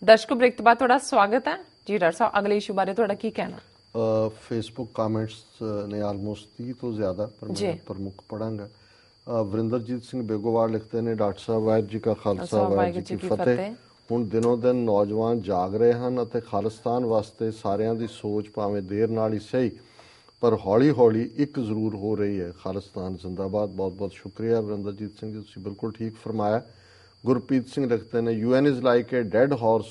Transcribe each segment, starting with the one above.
ਦਰਸ਼ਕੋ break ਤੋਂ ਬਾਅਦ ਤੁਹਾਡਾ ਸਵਾਗਤ ਹੈ ਜੀ। ਡਾਕਟਰ ਸਾਹਿਬ, ਅਗਲੇ ਇਸ਼ੂ ਬਾਰੇ ਤੁਹਾਡਾ ਕੀ ਕਹਿਣਾ? ਫੇਸਬੁੱਕ ਕਮੈਂਟਸ ਨੇ ਆਲਮੋਸਟ 30 ਤੋਂ ਜ਼ਿਆਦਾ, ਪਰ ਮੈਂ ਪ੍ਰਮੁੱਖ ਪੜਾਂਗਾ। ਵਰਿੰਦਰਜੀਤ ਸਿੰਘ ਬੇਗੋਵਾਲ ਲਿਖਦੇ ਨੇ, ਡਾਕਟਰ ਸਾਹਿਬ ਵਾਹਿਗੁਰੂ ਜੀ ਕਾ ਖਾਲਸਾ ਵਾਹਿਗੁਰੂ ਜੀ ਕੀ ਫਤਿਹ। ਹੁਣ ਦਿਨੋਂ ਦਿਨ ਨੌਜਵਾਨ ਜਾਗ ਰਹੇ ਹਨ ਅਤੇ ਖਾਲਿਸਤਾਨ ਵਾਸਤੇ ਸਾਰਿਆਂ ਦੀ ਸੋਚ ਭਾਵੇਂ ਦੇਰ ਨਾਲ ਹੀ ਸਹੀ ਪਰ ਹੌਲੀ ਹੌਲੀ ਇੱਕ ਜ਼ਰੂਰ ਹੋ ਰਹੀ ਹੈ। ਖਾਲਿਸਤਾਨ ਜ਼ਿੰਦਾਬਾਦ। ਬਹੁਤ ਬਹੁਤ ਸ਼ੁਕਰੀਆ ਵਰਿੰਦਰਜੀਤ ਸਿੰਘ ਜੀ, ਤੁਸੀਂ ਬਿਲਕੁਲ ਠੀਕ ਫਰਮਾਇਆ। ਗੁਰਪ੍ਰੀਤ ਸਿੰਘ ਲਿਖਦੇ ਨੇ, UN is like a dead horse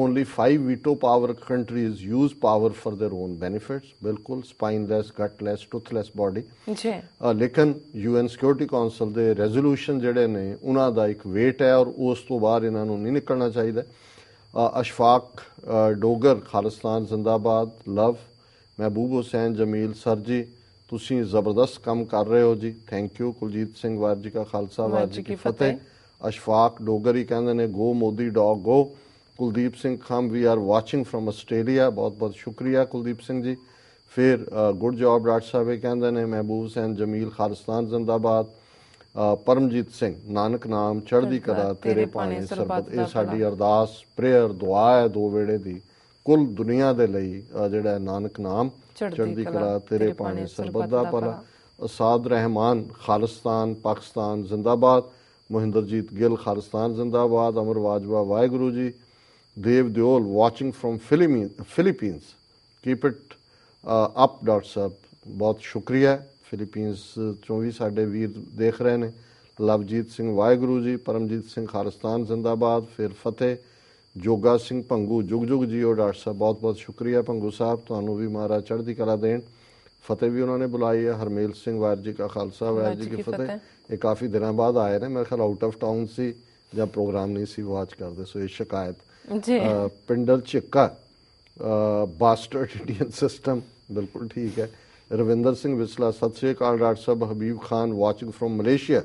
only 5 veto power countries use power for their own benefits। ਬਿਲਕੁਲ spineless, gutless, toothless body ਜੀ। ਲੇਕਿਨ UN ਸਿਕਿਉਰਿਟੀ ਕੌਂਸਲ ਦੇ ਰੈਜ਼ੋਲੂਸ਼ਨ ਜਿਹੜੇ ਨੇ ਉਹਨਾਂ ਦਾ ਇੱਕ ਵੇਟ ਹੈ ਔਰ ਉਸ ਤੋਂ ਬਾਹਰ ਇਹਨਾਂ ਨੂੰ ਨਹੀਂ ਨਿਕਲਣਾ ਚਾਹੀਦਾ। ਅਸ਼ਫਾਕ ਡੋਗਰ, ਖਾਲਿਸਤਾਨ ਜ਼ਿੰਦਾਬਾਦ, ਲਵ। ਮਹਿਬੂਬ ਹੁਸੈਨ ਜਮੀਲ, ਸਰ ਜੀ ਤੁਸੀਂ ਜ਼ਬਰਦਸਤ ਕੰਮ ਕਰ ਰਹੇ ਹੋ ਜੀ, ਥੈਂਕ ਯੂ। ਕੁਲਜੀਤ ਸਿੰਘ, ਵਾਹਿਗੁਰੂ ਜੀ ਕਾ ਖਾਲਸਾ ਵਾਹਿਗੁਰੂ ਜੀ ਕੀ ਫਤਿਹ। ਅਸ਼ਫਾਕ ਡੋਗਰ ਹੀ ਕਹਿੰਦੇ ਨੇ, go Modi dog go. Kuldeep Singh Khamm, we are watching from Australia, ਬਹੁਤ ਬਹੁਤ ਸ਼ੁਕਰੀਆ ਕੁਲਦੀਪ ਸਿੰਘ ਜੀ। ਫਿਰ ਗੁੱਡ ਜੌਬ ਡਾਕਟਰ ਸਾਹਿਬ ਇਹ ਕਹਿੰਦੇ ਨੇ। ਮਹਿਬੂਬ ਹੁਸੈਨ ਜਮੀਲ, ਖਾਲਿਸਤਾਨ ਜ਼ਿੰਦਾਬਾਦ। ਪਰਮਜੀਤ ਸਿੰਘ, ਨਾਨਕ ਨਾਮ ਚੜ੍ਹਦੀ ਕਲਾ ਤੇਰੇ ਭਾਣੇ ਸਰਬਤ। ਇਹ ਸਾਡੀ ਅਰਦਾਸ, ਪ੍ਰੇਅਰ, ਦੁਆ ਹੈ ਦੋ ਵੇਲੇ ਦੀ ਕੁੱਲ ਦੁਨੀਆ ਦੇ ਲਈ, ਜਿਹੜਾ ਨਾਨਕ ਨਾਮ ਚੜ੍ਹਦੀ ਕਲਾ ਤੇਰੇ ਭਾਣੇ ਸਰਬਤ ਦਾ ਭਲਾ। ਅਸਾਦ ਰਹਿਮਾਨ, ਖਾਲਿਸਤਾਨ ਪਾਕਿਸਤਾਨ ਜ਼ਿੰਦਾਬਾਦ। ਮੋਹਿੰਦਰਜੀਤ ਗਿੱਲ, ਖਾਲਿਸਤਾਨ ਜ਼ਿੰਦਾਬਾਦ। ਅਮਰ Wajwa, Waheguru ji. Dev Deol, watching from Philippines, keep it up doctor ਸਾਹਿਬ, ਬਹੁਤ ਸ਼ੁਕਰੀਆ। ਫਿਲੀਪੀਨਸ ਚੋਂ ਵੀ ਸਾਡੇ ਵੀਰ ਦੇਖ ਰਹੇ ਨੇ। ਲਵਜੀਤ ਸਿੰਘ, ਵਾਹਿਗੁਰੂ ਜੀ। ਪਰਮਜੀਤ ਸਿੰਘ, ਖਾਲਿਸਤਾਨ ਜ਼ਿੰਦਾਬਾਦ। ਫਿਰ ਫਤਿਹ ਜੋਗਾ ਸਿੰਘ ਭੰਗੂ, ਜੁਗ ਜੁਗ ਜੀਓ ਡਾਕਟਰ ਸਾਹਿਬ, ਬਹੁਤ ਬਹੁਤ ਸ਼ੁਕਰੀਆ ਭੰਗੂ ਸਾਹਿਬ, ਤੁਹਾਨੂੰ ਵੀ ਮਹਾਰਾਜ ਚੜ੍ਹਦੀ ਕਲਾ ਦੇਣ। ਫਤਿਹ ਵੀ ਉਹਨਾਂ ਨੇ ਬੁਲਾਈ ਹੈ। ਹਰਮੇਲ ਸਿੰਘ, ਵਾਹਿਗੁਰੂ ਜੀ ਕਾ ਖਾਲਸਾ ਵਾਹਿਗੁਰੂ ਜੀ ਕੀ ਫਤਿਹ। ਇਹ ਕਾਫੀ ਦਿਨਾਂ ਬਾਅਦ ਆਏ ਨੇ, ਮੇਰੇ ਖਿਆਲ ਆਊਟ ਆਫ ਟਾਊਨ ਸੀ ਜਾਂ ਪ੍ਰੋਗਰਾਮ ਨਹੀਂ ਸੀ ਵਾਚ ਕਰਦੇ, ਸੋ ਇਹ ਸ਼ਿਕਾਇਤ। ਪਿੰਡਲ ਝਿੱਕਾ, ਬਾਸਟਰਡ ਇੰਡੀਅਨ ਸਿਸਟਮ, ਬਿਲਕੁਲ ਠੀਕ ਹੈ। ਰਵਿੰਦਰ ਸਿੰਘ ਵਿਸਲਾ, ਸਤਿ ਸ਼੍ਰੀ ਅਕਾਲ doctor Sahib. Habib Khan, watching from Malaysia,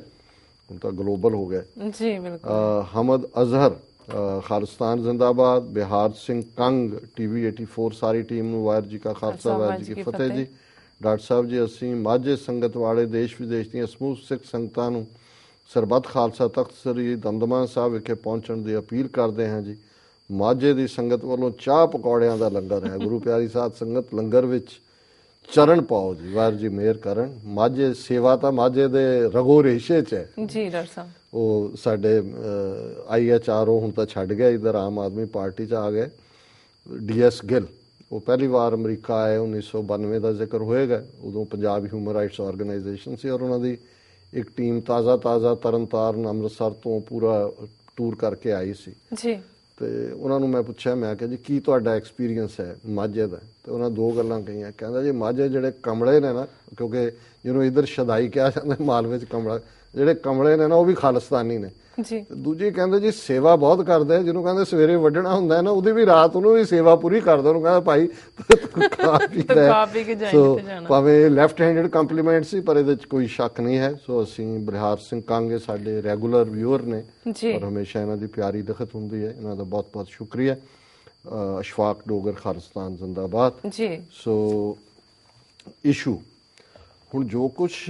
ਹੁਣ ਤਾਂ ਗਲੋਬਲ ਹੋ ਗਿਆ ਜੀ, ਬਿਲਕੁਲ। ਹਮਦ ਅਜ਼ਹਰ, ਖਾਲਿਸਤਾਨ ਜ਼ਿੰਦਾਬਾਦ। ਬਿਹਾਰ ਸਿੰਘ ਕੰਗ, TV 84 ਸਾਰੀ ਟੀਮ ਨੂੰ ਵਾਹਿਗੁਰੂ ਜੀ ਕਾ ਖਾਲਸਾ ਵਾਹਿਗੁਰੂ ਜੀ ਕੀ ਫਤਿਹ ਜੀ। ਡਾਕਟਰ ਸਾਹਿਬ ਜੀ, ਅਸੀਂ ਮਾਝੇ ਸੰਗਤ ਵਾਲੇ ਦੇਸ਼ ਵਿਦੇਸ਼ ਦੀਆਂ ਸਮੂਹ ਸਿੱਖ ਸੰਗਤਾਂ ਨੂੰ ਸਰਬੱਤ ਖਾਲਸਾ ਤਖਤ ਸ੍ਰੀ ਦਮਦਮਾ ਸਾਹਿਬ ਵਿਖੇ ਪਹੁੰਚਣ ਦੀ ਅਪੀਲ ਕਰਦੇ ਹਾਂ ਜੀ। ਮਾਝੇ ਦੀ ਸੰਗਤ ਵੱਲੋਂ ਚਾਹ ਪਕੌੜਿਆਂ ਦਾ ਲੰਗਰ ਹੈ। ਗੁਰੂ ਪਿਆਰੀ ਸਾਧ ਸੰਗਤ, ਲੰਗਰ ਵਿੱਚ ਚਰਨ ਪਾਓ ਜੀ, ਵਾਹਿਗੁਰੂ ਜੀ ਮਿਹਰ ਕਰਨ। ਮਾਝੇ ਸੇਵਾ ਤਾਂ ਮਾਝੇ ਦੇ ਰਗੋ ਰੇਸ਼ੇ 'ਚ ਹੈ ਜੀ ਡਾਕਟਰ ਸਾਹਿਬ। ਉਹ ਸਾਡੇ IHRO ਹੁਣ ਤਾਂ ਛੱਡ ਗਿਆ, ਇੱਧਰ ਆਮ ਆਦਮੀ ਪਾਰਟੀ 'ਚ ਆ ਗਏ। DS ਗਿੱਲ, ਉਹ ਪਹਿਲੀ ਵਾਰ ਅਮਰੀਕਾ ਆਏ, 1992 ਦਾ ਜ਼ਿਕਰ ਹੋਏਗਾ, ਉਦੋਂ ਪੰਜਾਬ ਹਿਊਮਨ ਰਾਈਟਸ ਆਰਗੇਨਾਈਜੇਸ਼ਨ ਸੀ ਔਰ ਉਹਨਾਂ ਦੀ ਇੱਕ ਟੀਮ ਤਾਜ਼ਾ ਤਰਨਤਾਰਨ ਅੰਮ੍ਰਿਤਸਰ ਤੋਂ ਪੂਰਾ ਟੂਰ ਕਰਕੇ ਆਈ ਸੀ ਜੀ। ਤੇ ਉਹਨਾਂ ਨੂੰ ਮੈਂ ਪੁੱਛਿਆ, ਮੈਂ ਕਿਹਾ ਜੀ ਕੀ ਤੁਹਾਡਾ ਐਕਸਪੀਰੀਅੰਸ ਹੈ ਮਾਝੇ ਦਾ? ਤੇ ਉਹਨਾਂ ਦੋ ਗੱਲਾਂ ਕਹੀਆਂ। ਕਹਿੰਦਾ ਜੀ ਮਾਝੇ ਜਿਹੜੇ ਕਮਲੇ ਨੇ ਨਾ, ਕਿਉਂਕਿ ਜਿਹਨੂੰ ਇੱਧਰ ਸ਼ਦਾਈ ਕਿਹਾ ਜਾਂਦਾ, ਮਾਲਵੇ 'ਚ ਕਮਲਾ, ਜਿਹੜੇ ਕਮਲੇ ਨੇ ਨਾ ਉਹ ਵੀ ਖਾਲਿਸਤਾਨੀ ਨੇ ਜੀ। ਦੂਜੀ ਕਹਿੰਦੇ ਜੀ ਸੇਵਾ ਬਹੁਤ ਕਰਦੇ, ਜਿਹਨੂੰ ਕਹਿੰਦੇ ਸਵੇਰੇ ਵੱਢਣਾ ਹੁੰਦਾ ਨਾ, ਉਹਦੀ ਵੀ ਰਾਤ ਉਹਨੂੰ ਵੀ ਸੇਵਾ ਪੂਰੀ ਕਰ ਦੋ। ਉਹਨੂੰ ਕਹਿੰਦਾ ਭਾਈ ਖਾ ਪੀ ਕੇ ਜਾਈਂ। ਭਾਵੇਂ ਲੈਫਟ ਹੈਂਡਡ ਕੰਪਲੀਮੈਂਟ ਸੀ ਪਰ ਇਹਦੇ 'ਚ ਕੋਈ ਸ਼ੱਕ ਨਹੀਂ ਹੈ। ਸੋ ਅਸੀਂ ਬਰਿਹਾਰ ਸਿੰਘ ਕਾਂਗੇ ਸਾਡੇ ਰੈਗੂਲਰ ਵਿਊਅਰ ਨੇ ਔਰ ਹਮੇਸ਼ਾ ਇਹਨਾਂ ਦੀ ਪਿਆਰੀ ਲਿਖਤ ਹੁੰਦੀ ਹੈ, ਇਹਨਾਂ ਦਾ ਬਹੁਤ ਬਹੁਤ ਸ਼ੁਕਰੀਆ। ਅਸ਼ਫਾਕ ਡੋਗਰ, ਖਾਲਿਸਤਾਨ ਜ਼ਿੰਦਾਬਾਦ ਜੀ। ਸੋ ਇਸ਼ੂ ਹੁਣ ਜੋ ਕੁਛ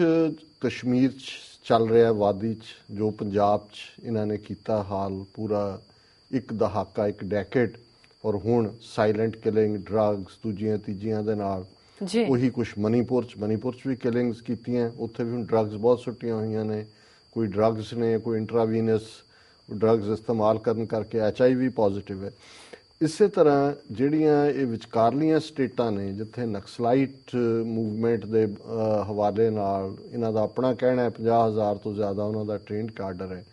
ਕਸ਼ਮੀਰ 'ਚ ਚੱਲ ਰਿਹਾ, ਵਾਦੀ 'ਚ, ਜੋ ਪੰਜਾਬ 'ਚ ਇਹਨਾਂ ਨੇ ਕੀਤਾ ਹਾਲ, ਪੂਰਾ ਇੱਕ ਦਹਾਕਾ, ਇੱਕ ਡੈਕੇਡ, ਔਰ ਹੁਣ ਸਾਇਲੈਂਟ ਕਿਲਿੰਗ, ਡਰੱਗਸ, ਦੂਜੀਆਂ ਤੀਜੀਆਂ ਦੇ ਨਾਲ ਉਹੀ ਕੁਛ ਮਨੀਪੁਰ 'ਚ ਵੀ ਕਿਲਿੰਗਸ ਕੀਤੀਆਂ, ਉੱਥੇ ਵੀ ਹੁਣ ਡਰੱਗਸ ਬਹੁਤ ਸੁੱਟੀਆਂ ਹੋਈਆਂ ਨੇ। ਕੋਈ ਡਰੱਗਸ ਨੇ, ਕੋਈ ਇੰਟਰਾਵੀਨਸ ਡਰੱਗਸ ਇਸਤੇਮਾਲ ਕਰਨ ਕਰਕੇ HIV ਪੋਜ਼ਿਟਿਵ ਹੈ। ਇਸੇ ਤਰ੍ਹਾਂ ਜਿਹੜੀਆਂ ਇਹ ਵਿਚਕਾਰਲੀਆਂ ਸਟੇਟਾਂ ਨੇ ਜਿੱਥੇ ਨਕਸਲਾਈਟ ਮੂਵਮੈਂਟ ਦੇ ਹਵਾਲੇ ਨਾਲ ਇਹਨਾਂ ਦਾ ਆਪਣਾ ਕਹਿਣਾ ਹੈ 50,000 ਤੋਂ ਜ਼ਿਆਦਾ ਉਹਨਾਂ ਦਾ ਟ੍ਰੇਨਡ ਕਾਡਰ ਹੈ,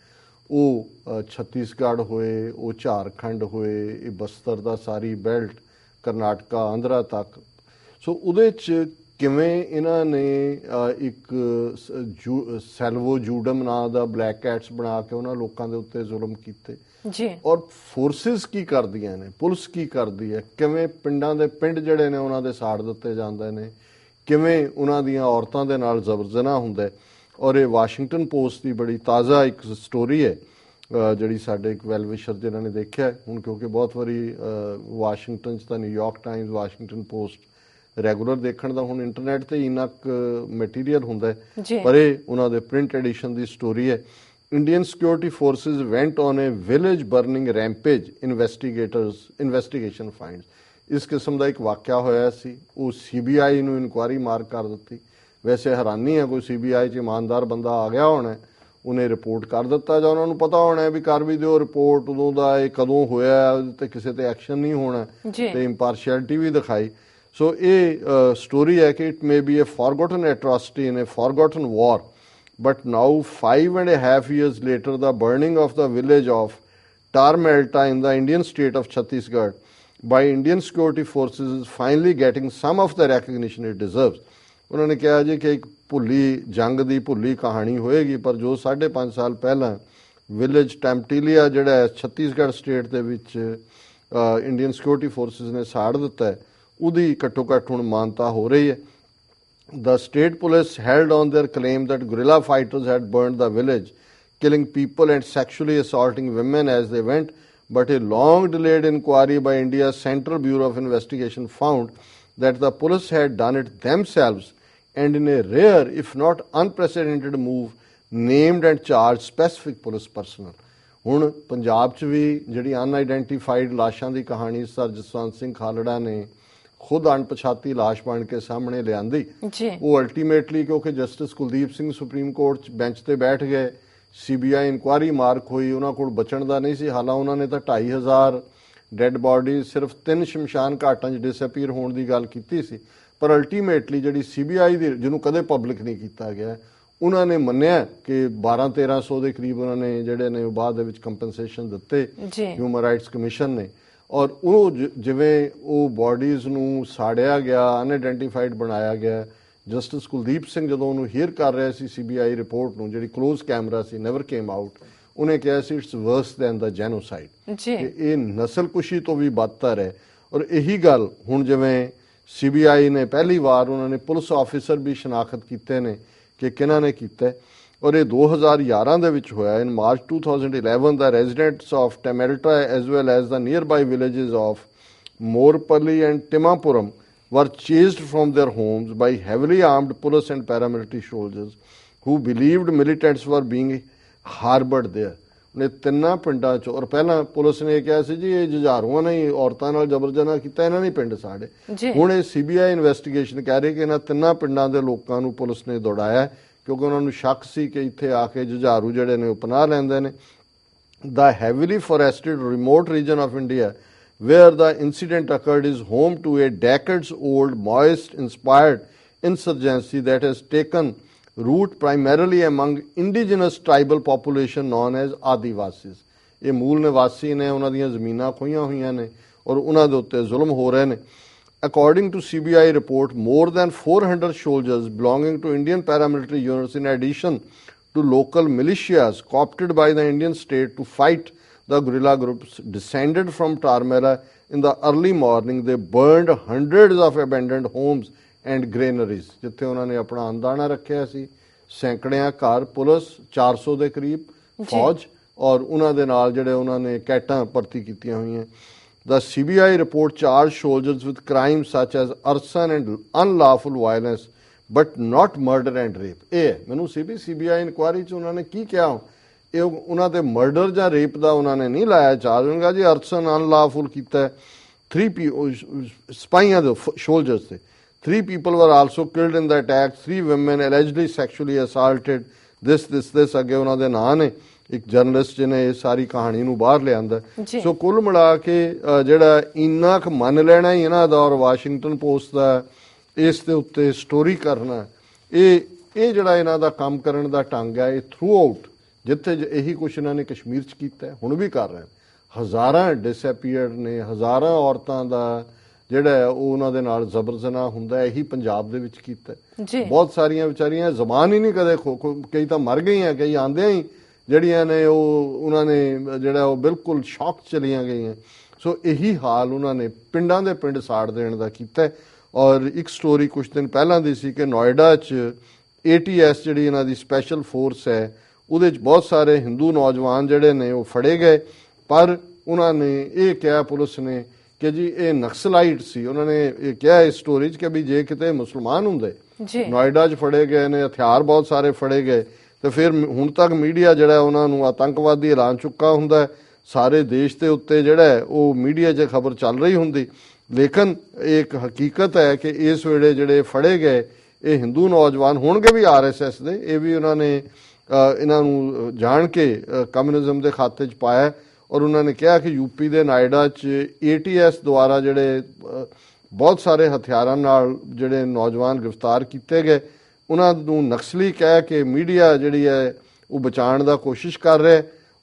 ਉਹ ਛੱਤੀਸਗੜ੍ਹ ਹੋਏ, ਉਹ ਝਾਰਖੰਡ ਹੋਏ, ਇਹ ਬਸਤਰ ਦਾ ਸਾਰੀ ਬੈਲਟ, ਕਰਨਾਟਕਾ, ਆਂਧਰਾ ਤੱਕ। ਸੋ ਉਹਦੇ 'ਚ ਕਿਵੇਂ ਇਹਨਾਂ ਨੇ ਇੱਕ ਸੈਲਵੋ ਜੂਡਮ ਨਾਂ ਦਾ ਬਲੈਕ ਕੈਟਸ ਬਣਾ ਕੇ ਉਹਨਾਂ ਲੋਕਾਂ ਦੇ ਉੱਤੇ ਜ਼ੁਲਮ ਕੀਤੇ ਜੀ। ਔਰ ਫੋਰਸਿਸ ਕੀ ਕਰਦੀਆਂ ਨੇ, ਪੁਲਿਸ ਕੀ ਕਰਦੀ ਹੈ, ਕਿਵੇਂ ਪਿੰਡਾਂ ਦੇ ਪਿੰਡ ਜਿਹੜੇ ਨੇ ਉਹਨਾਂ ਦੇ ਸਾੜ ਦਿੱਤੇ ਜਾਂਦੇ ਨੇ, ਕਿਵੇਂ ਉਹਨਾਂ ਦੀਆਂ ਔਰਤਾਂ ਦੇ ਨਾਲ ਜ਼ਬਰ ਜ਼ਨਾ ਹੁੰਦਾ। ਔਰ ਇਹ ਵਾਸ਼ਿੰਗਟਨ ਪੋਸਟ ਦੀ ਬੜੀ ਤਾਜ਼ਾ ਇੱਕ ਸਟੋਰੀ ਹੈ ਜਿਹੜੀ ਸਾਡੇ ਇੱਕ ਵੈਲਵਿਸ਼ਰ ਜਿਨ੍ਹਾਂ ਨੇ ਦੇਖਿਆ ਹੁਣ, ਕਿਉਂਕਿ ਬਹੁਤ ਵਾਰੀ ਵਾਸ਼ਿੰਗਟਨ 'ਚ ਤਾਂ New York Times, Washington post regular ਦੇਖਣ ਦਾ ਹੁਣ ਇੰਟਰਨੈਟ ਤੇ ਇੰਨਾ ਕੁ ਮਟੀਰੀਅਲ ਹੁੰਦਾ, ਪਰ ਇਹ ਉਹਨਾਂ ਦੇ ਪ੍ਰਿੰਟ ਐਡੀਸ਼ਨ ਦੀ ਸਟੋਰੀ ਹੈ Indian security forces went on a village burning rampage, investigation finds. ਇਸ ਕਿਸਮ ਦਾ ਇੱਕ ਵਾਕਿਆ ਹੋਇਆ ਸੀ, ਉਹ CBI ਨੂੰ ਇਨਕੁਆਰੀ ਮਾਰਕ ਕਰ ਦਿੱਤੀ। ਵੈਸੇ ਹੈਰਾਨੀ ਹੈ ਕੋਈ CBI 'ਚ ਇਮਾਨਦਾਰ ਬੰਦਾ ਆ ਗਿਆ ਹੋਣਾ, ਉਹਨੇ ਰਿਪੋਰਟ ਕਰ ਦਿੱਤਾ, ਜਾਂ ਉਹਨਾਂ ਨੂੰ ਪਤਾ ਹੋਣਾ ਵੀ ਕਰ ਵੀ ਦਿਓ ਰਿਪੋਰਟ, ਉਦੋਂ ਦਾ ਇਹ ਕਦੋਂ ਹੋਇਆ ਤੇ ਕਿਸੇ ਤੇ ਐਕਸ਼ਨ ਨਹੀਂ ਹੋਣਾ ਤੇ ਇੰਪਾਰਸ਼ੈਲਿਟੀ ਵੀ ਦਿਖਾਈ। ਸੋ ਇਹ ਸਟੋਰੀ ਹੈ ਕਿ it may be a forgotten atrocity in a forgotten war. But now, 5.5 years later, the burning of the village of Tarmelta in the Indian state of Chhattisgarh by Indian security forces is finally getting some of the recognition it deserves. ਉਹਨਾਂ ਨੇ ਕਿਹਾ ਜੀ ਕਿ ਇੱਕ ਭੁੱਲੀ ਜੰਗ ਦੀ ਭੁੱਲੀ ਕਹਾਣੀ ਹੋਏਗੀ, ਪਰ ਜੋ 5.5 ਸਾਲ ਪਹਿਲਾਂ ਵਿਲੇਜ ਟੈਂਪਟੀਲੀਆ ਜਿਹੜਾ ਹੈ ਛੱਤੀਸਗੜ੍ਹ ਸਟੇਟ ਦੇ ਵਿੱਚ ਇੰਡੀਅਨ ਸਿਕਿਉਰਿਟੀ ਫੋਰਸਿਸ ਨੇ ਸਾੜ ਦਿੱਤਾ ਹੈ, ਉਹਦੀ ਘੱਟੋ ਘੱਟ ਹੁਣ ਮਾਨਤਾ ਹੋ ਰਹੀ ਹੈ। The state police held on their claim that guerrilla fighters had burned the village, killing people and sexually assaulting women as they went, but a long delayed inquiry by India's Central Bureau of Investigation found that the police had done it themselves and in a rare, if not unprecedented move, named and charged specific police personnel. ਹੁਣ ਪੰਜਾਬ 'ਚ ਵੀ ਜਿਹੜੀ ਅਨਆਈਡੈਂਟੀਫਾਈਡ ਲਾਸ਼ਾਂ ਦੀ ਕਹਾਣੀ sir Jaswant Singh Khalra ਨੇ ਖੁਦ ਅਣਪਛਾਤੀ ਲਾਸ਼ ਬਣ ਕੇ ਸਾਹਮਣੇ ਲਿਆਂਦੀ, ਉਹ ਅਲਟੀਮੇਟਲੀ ਕਿਉਂਕਿ justice Kuldeep Singh supreme court 'ਚ ਬੈਂਚ ਤੇ ਬੈਠ ਗਏ, CBI ਇਨਕੁਆਰੀ ਮਾਰਕ ਹੋਈ, ਉਹਨਾਂ ਕੋਲ ਬਚਣ ਦਾ ਨਹੀਂ ਸੀ ਹਾਲਾ, ਉਹਨਾਂ ਨੇ ਤਾਂ 2,500 ਡੈੱਡ ਬਾਡੀ ਸਿਰਫ 3 ਸ਼ਮਸ਼ਾਨ ਘਾਟਾਂ 'ਚ ਡਿਸਅਪੀਅਰ ਹੋਣ ਦੀ ਗੱਲ ਕੀਤੀ ਸੀ, ਪਰ ਅਲਟੀਮੇਟਲੀ ਜਿਹੜੀ CBI ਦੀ, ਜਿਹਨੂੰ ਕਦੇ ਪਬਲਿਕ ਨਹੀਂ ਕੀਤਾ ਗਿਆ, ਉਹਨਾਂ ਨੇ ਮੰਨਿਆ ਕਿ 1200-1300 ਦੇ ਕਰੀਬ ਉਹਨਾਂ ਨੇ ਜਿਹੜੇ ਨੇ ਬਾਅਦ ਦੇ ਵਿੱਚ ਕੰਪਨਸੇਸ਼ਨ ਦਿੱਤੇ ਹਿਊਮਨ ਰਾਈਟਸ ਕਮਿਸ਼ਨ ਨੇ। ਔਰ ਉਹ ਜਿਵੇਂ ਉਹ ਬਾਡੀਜ਼ ਨੂੰ ਸਾੜਿਆ ਗਿਆ, ਅਨਆਈਡੈਂਟੀਫਾਈਡ ਬਣਾਇਆ ਗਿਆ, ਜਸਟਿਸ ਕੁਲਦੀਪ ਸਿੰਘ ਜਦੋਂ ਉਹਨੂੰ ਹੀਅਰ ਕਰ ਰਿਹਾ ਸੀ CBI ਰਿਪੋਰਟ ਨੂੰ, ਜਿਹੜੀ ਕਲੋਜ਼ ਕੈਮਰਾ ਸੀ, ਨੈਵਰ ਕੇਮ ਆਊਟ, ਉਹਨੇ ਕਿਹਾ ਸੀ it's worse than the genocide, ਇਹ ਨਸਲਕੁਸ਼ੀ ਤੋਂ ਵੀ ਬਦਤਰ ਹੈ। ਔਰ ਇਹੀ ਗੱਲ ਹੁਣ ਜਿਵੇਂ CBI ਨੇ ਪਹਿਲੀ ਵਾਰ ਉਹਨਾਂ ਨੇ ਪੁਲਿਸ ਆਫੀਸਰ ਵੀ ਸ਼ਨਾਖਤ ਕੀਤੇ ਨੇ ਕਿ ਕਿਹਨਾਂ ਨੇ ਕੀਤਾ, ਔਰ ਇਹ 2011 ਦੇ ਵਿੱਚ ਹੋਇਆ। ਇਨ March 2011 the residents of Tamelta as well as the nearby villages of Morpalli and Timapuram were chased from their homes by heavily armed police and paramilitary soldiers who believed militants were being harbored there. ਨੇ ਤਿੰਨਾਂ ਪਿੰਡਾਂ 'ਚ, ਔਰ ਪਹਿਲਾਂ police ਨੇ ਕਿਹਾ ਸੀ ਜੀ ਇਹ ਜੁਝਾਰੂਆਂ ਨੇ ਔਰਤਾਂ ਨਾਲ ਜਬਰ ਜਨਾਹ ਕੀਤਾ, ਇਹਨਾਂ ਨੇ ਪਿੰਡ ਸਾੜੇ। ਹੁਣ ਇਹ CBI ਇਨਵੈਸਟੀਗੇਸ਼ਨ ਕਹਿ ਰਹੀ ਕਿ ਇਹਨਾਂ ਤਿੰਨਾਂ ਪਿੰਡਾਂ ਦੇ ਲੋਕਾਂ ਨੂੰ ਪੁਲਿਸ ਨੇ ਦੌੜਾਇਆ ਕਿਉਂਕਿ ਉਹਨਾਂ ਨੂੰ ਸ਼ੱਕ ਸੀ ਕਿ ਇੱਥੇ ਆ ਕੇ ਜੁਝਾਰੂ ਜਿਹੜੇ ਨੇ ਉਹ ਪਨਾਹ ਲੈਂਦੇ ਨੇ। The heavily forested remote region of India where the incident occurred is home to a decades-old Maoist-inspired insurgency that has taken root primarily among indigenous tribal population known as Adivasis. ਇਹ ਮੂਲ ਨਿਵਾਸੀ ਨੇ, ਉਹਨਾਂ ਦੀਆਂ ਜ਼ਮੀਨਾਂ ਖੋਹੀਆਂ ਹੋਈਆਂ ਨੇ ਔਰ ਉਹਨਾਂ ਦੇ ਉੱਤੇ ਜ਼ੁਲਮ ਹੋ ਰਹੇ ਨੇ। According to CBI report, more than 400 soldiers belonging to Indian paramilitary units in addition to local militias co-opted by the Indian state to fight the guerrilla groups descended from Tarmela in the early morning. They burned hundreds of abandoned homes and granaries. ਜਿੱਥੇ ਉਹਨਾਂ ਨੇ ਆਪਣਾ ਅੰਦਾਣਾ ਰੱਖਿਆ ਸੀ, ਸੈਂਕੜਿਆਂ ਘਰ, police 400 ਦੇ ਕਰੀਬ ਫੌਜ ਔਰ ਉਹਨਾਂ ਦੇ ਨਾਲ ਜਿਹੜੇ ਉਹਨਾਂ ਨੇ ਕੈਟਾਂ ਭਰਤੀ ਕੀਤੀਆਂ ਹੋਈਆਂ। The CBI report charged soldiers with crimes such as arson and unlawful violence, but not murder and rape. ਇਹ ਮੈਨੂੰ CBI ਇਨਕੁਆਰੀ 'ਚ ਉਹਨਾਂ ਨੇ ਕੀ ਕਿਹਾ, ਇਹ ਉਹਨਾਂ ਦੇ ਮਰਡਰ ਜਾਂ ਰੇਪ ਦਾ ਉਹਨਾਂ ਨੇ ਨਹੀਂ ਲਾਇਆ ਚਾਰਜ, ਉਹਨਾਂ ਜੀ ਅਰਸਨ ਅਨਲਾਫੁਲ ਕੀਤਾ। 3 ਸਿਪਾਹੀਆਂ ਦੇ ਸੋਲਜਰਸ ਤੇ 3 people were also killed in the attack, 3 women allegedly sexually assaulted, this ਅੱਗੇ ਉਹਨਾਂ ਦੇ ਨਾਂ ਨੇ। ਇੱਕ ਜਰਨਲਿਸਟ ਜਿਹਨੇ ਇਹ ਸਾਰੀ ਕਹਾਣੀ ਨੂੰ ਬਾਹਰ ਲਿਆਂਦਾ। ਸੋ ਕੁੱਲ ਮਿਲਾ ਕੇ ਜਿਹੜਾ ਇੰਨਾ ਕੁ ਮੰਨ ਲੈਣਾ ਹੀ ਇਹਨਾਂ ਦਾ ਔਰ ਵਾਸ਼ਿੰਗਟਨ ਪੋਸਟ ਦਾ ਇਸ ਦੇ ਉੱਤੇ ਸਟੋਰੀ ਕਰਨਾ, ਇਹ ਜਿਹੜਾ ਇਹਨਾਂ ਦਾ ਕੰਮ ਕਰਨ ਦਾ ਢੰਗ ਹੈ, ਇਹ ਥਰੂ ਆਊਟ ਜਿੱਥੇ ਇਹੀ ਕੁਛ ਇਹਨਾਂ ਨੇ ਕਸ਼ਮੀਰ 'ਚ ਕੀਤਾ, ਹੁਣ ਵੀ ਕਰ ਰਹੇ। ਹਜ਼ਾਰਾਂ ਡਿਸਅਪੀਅਰਡ ਨੇ, ਹਜ਼ਾਰਾਂ ਔਰਤਾਂ ਦਾ ਜਿਹੜਾ ਉਹ ਉਹਨਾਂ ਦੇ ਨਾਲ ਜ਼ਬਰ ਜਨਾਹ ਹੁੰਦਾ, ਇਹੀ ਪੰਜਾਬ ਦੇ ਵਿੱਚ ਕੀਤਾ। ਬਹੁਤ ਸਾਰੀਆਂ ਵਿਚਾਰੀਆਂ ਜ਼ਬਾਨ ਹੀ ਨਹੀਂ ਕਦੇ ਕਈ ਤਾਂ ਮਰ ਗਈਆਂ, ਕਈ ਆਉਂਦਿਆਂ ਹੀ ਜਿਹੜੀਆਂ ਨੇ ਉਹਨਾਂ ਨੇ ਜਿਹੜਾ ਉਹ ਬਿਲਕੁਲ ਸ਼ੌਕ ਚਲੀਆਂ ਗਈਆਂ। ਸੋ ਇਹੀ ਹਾਲ ਉਹਨਾਂ ਨੇ ਪਿੰਡਾਂ ਦੇ ਪਿੰਡ ਸਾੜ ਦੇਣ ਦਾ ਕੀਤਾ। ਔਰ ਇੱਕ ਸਟੋਰੀ ਕੁਝ ਦਿਨ ਪਹਿਲਾਂ ਦੀ ਸੀ ਕਿ ਨੋਇਡਾ 'ਚ ATS ਜਿਹੜੀ ਇਹਨਾਂ ਦੀ ਸਪੈਸ਼ਲ ਫੋਰਸ ਹੈ, ਉਹਦੇ 'ਚ ਬਹੁਤ ਸਾਰੇ ਹਿੰਦੂ ਨੌਜਵਾਨ ਜਿਹੜੇ ਨੇ ਉਹ ਫੜੇ ਗਏ, ਪਰ ਉਹਨਾਂ ਨੇ ਇਹ ਕਿਹਾ ਪੁਲਿਸ ਨੇ ਕਿ ਜੀ ਇਹ ਨਕਸਲਾਈਟ ਸੀ। ਉਹਨਾਂ ਨੇ ਇਹ ਕਿਹਾ ਇਸ ਸਟੋਰੀ 'ਚ ਕਿ ਵੀ ਜੇ ਕਿਤੇ ਮੁਸਲਮਾਨ ਹੁੰਦੇ ਨੋਇਡਾ 'ਚ ਫੜੇ ਗਏ ਨੇ, ਹਥਿਆਰ ਬਹੁਤ ਸਾਰੇ ਫੜੇ ਗਏ, ਤੇ ਫਿਰ ਹੁਣ ਤੱਕ ਮੀਡੀਆ ਜਿਹੜਾ ਉਹਨਾਂ ਨੂੰ ਆਤੰਕਵਾਦੀ ਐਲਾਨ ਚੁੱਕਾ ਹੁੰਦਾ ਹੈ। ਸਾਰੇ ਦੇਸ਼ ਦੇ ਉੱਤੇ ਜਿਹੜਾ ਹੈ ਉਹ ਮੀਡੀਆ 'ਚ ਖਬਰ ਚੱਲ ਰਹੀ ਹੁੰਦੀ। ਲੇਕਿਨ ਇਹ ਇੱਕ ਹਕੀਕਤ ਹੈ ਕਿ ਇਸ ਵੇਲੇ ਜਿਹੜੇ ਫੜੇ ਗਏ ਇਹ ਹਿੰਦੂ ਨੌਜਵਾਨ ਹੋਣਗੇ ਵੀ RSS ਦੇ, ਇਹ ਵੀ ਉਹਨਾਂ ਨੇ ਇਹਨਾਂ ਨੂੰ ਜਾਣ ਕੇ ਕਮਿਊਨਿਜ਼ਮ ਦੇ ਖਾਤੇ 'ਚ ਪਾਇਆ। ਔਰ ਉਹਨਾਂ ਨੇ ਕਿਹਾ ਕਿ ਯੂਪੀ ਦੇ ਨਾਇਡਾ 'ਚ ATS ਦੁਆਰਾ ਜਿਹੜੇ ਬਹੁਤ ਸਾਰੇ ਹਥਿਆਰਾਂ ਨਾਲ ਜਿਹੜੇ ਨੌਜਵਾਨ ਗ੍ਰਿਫਤਾਰ ਕੀਤੇ ਗਏ, ਉਹਨਾਂ ਨੂੰ ਨਕਸਲੀ ਕਹਿ ਕੇ ਮੀਡੀਆ ਜਿਹੜੀ ਹੈ ਉਹ ਬਚਾਉਣ ਦਾ ਕੋਸ਼ਿਸ਼ ਕਰ ਰਿਹਾ,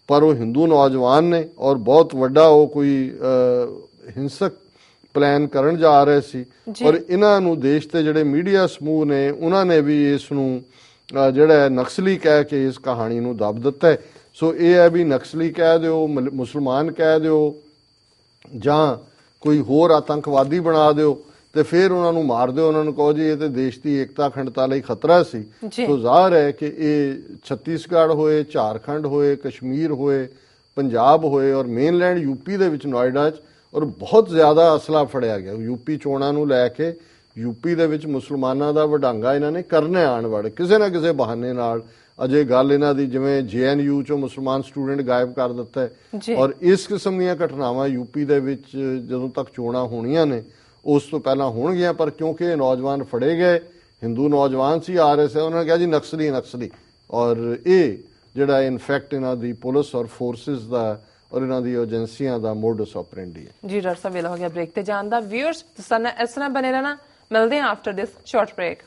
ਪਰ ਉਹ ਹਿੰਦੂ ਨੌਜਵਾਨ ਨੇ ਔਰ ਬਹੁਤ ਵੱਡਾ ਉਹ ਕੋਈ ਹਿੰਸਕ ਪਲਾਨ ਕਰਨ ਜਾ ਰਹੇ ਸੀ। ਔਰ ਇਹਨਾਂ ਨੂੰ ਦੇਸ਼ ਦੇ ਜਿਹੜੇ ਮੀਡੀਆ ਸਮੂਹ ਨੇ ਉਹਨਾਂ ਨੇ ਵੀ ਇਸ ਨੂੰ ਜਿਹੜਾ ਨਕਸਲੀ ਕਹਿ ਕੇ ਇਸ ਕਹਾਣੀ ਨੂੰ ਦੱਬ ਦਿੱਤਾ ਹੈ। ਸੋ ਇਹ ਹੈ ਵੀ ਨਕਸਲੀ ਕਹਿ ਦਿਓ, ਮੁਸਲਮਾਨ ਕਹਿ ਦਿਓ ਜਾਂ ਕੋਈ ਹੋਰ ਆਤੰਕਵਾਦੀ ਬਣਾ ਦਿਓ ਤੇ ਫਿਰ ਉਹਨਾਂ ਨੂੰ ਮਾਰ ਦਿਓ, ਉਹਨਾਂ ਨੂੰ ਕਹੋ ਜੀ ਇਹ ਤੇ ਦੇਸ਼ ਦੀ ਏਕਤਾ ਅਖੰਡਤਾ ਲਈ ਖਤਰਾ ਸੀ। ਸੋ ਜ਼ਾਹਰ ਹੈ ਕਿ ਇਹ ਛੱਤੀਸਗੜ੍ਹ ਹੋਏ, ਝਾਰਖੰਡ ਹੋਏ, ਕਸ਼ਮੀਰ ਹੋਏ, ਪੰਜਾਬ ਹੋਏ ਔਰ ਮੇਨਲੈਂਡ ਯੂਪੀ ਦੇ ਵਿੱਚ ਨੋਇਡਾ 'ਚ ਔਰ ਬਹੁਤ ਜ਼ਿਆਦਾ ਅਸਲਾ ਫੜਿਆ ਗਿਆ। ਯੂਪੀ ਚੋਣਾਂ ਨੂੰ ਲੈ ਕੇ ਯੂਪੀ ਦੇ ਵਿੱਚ ਮੁਸਲਮਾਨਾਂ ਦਾ ਵਡਾਂਗਾ ਇਹਨਾਂ ਨੇ ਕਰਨਾ ਆਉਣ ਵਾਲੇ ਕਿਸੇ ਨਾ ਕਿਸੇ ਬਹਾਨੇ ਨਾਲ। ਅਜੇ ਗੱਲ ਇਹਨਾਂ ਦੀ ਜਿਵੇਂ JNU ਚੋਂ ਮੁਸਲਮਾਨ ਸਟੂਡੈਂਟ ਗਾਇਬ ਕਰ ਦਿੱਤਾ ਹੈ ਔਰ ਇਸ ਕਿਸਮ ਦੀਆਂ ਘਟਨਾਵਾਂ ਯੂਪੀ ਦੇ ਵਿੱਚ ਜਦੋਂ ਤੱਕ ਚੋਣਾਂ ਹੋਣੀਆਂ ਨੇ ਉਸ ਤੋਂ ਪਹਿਲਾਂ ਹੋਣਗੀਆਂ। ਪਰ ਕਿਉਂਕਿ ਇਹ ਨੌਜਵਾਨ ਫੜੇ ਗਏ, ਹਿੰਦੂ ਨੌਜਵਾਨ ਸੀ RSS, ਉਹਨਾਂ ਨੇ ਕਿਹਾ ਜੀ ਨਕਸਲੀ ਔਰ ਇਹ ਜਿਹੜਾ ਇਨਫੈਕਟ ਇਹਨਾਂ ਦੀ ਪੁਲਿਸ ਔਰ ਫੋਰਸਿਸ ਦਾ ਔਰ ਇਹਨਾਂ ਦੀ ਏਜੰਸੀਆਂ ਦਾ ਮੋਡਸ ਆਪਰੈਂਡੀ ਹੈ। ਜੀ ਡਾਕਟਰ ਸਾਹਿਬ ਵੇਲਾ ਹੋ ਗਿਆ ਬ੍ਰੇਕ ਤੇ ਜਾਣ ਦਾ। ਵਿਊਅਰਸ ਇਸ ਤਰ੍ਹਾਂ ਬਨੇ ਰਹਿਣਾ, ਮਿਲਦੇ ਹਾਂ ਆਫਟਰ ਦਿਸ ਸ਼ਾਰਟ ਬ੍ਰੇਕ।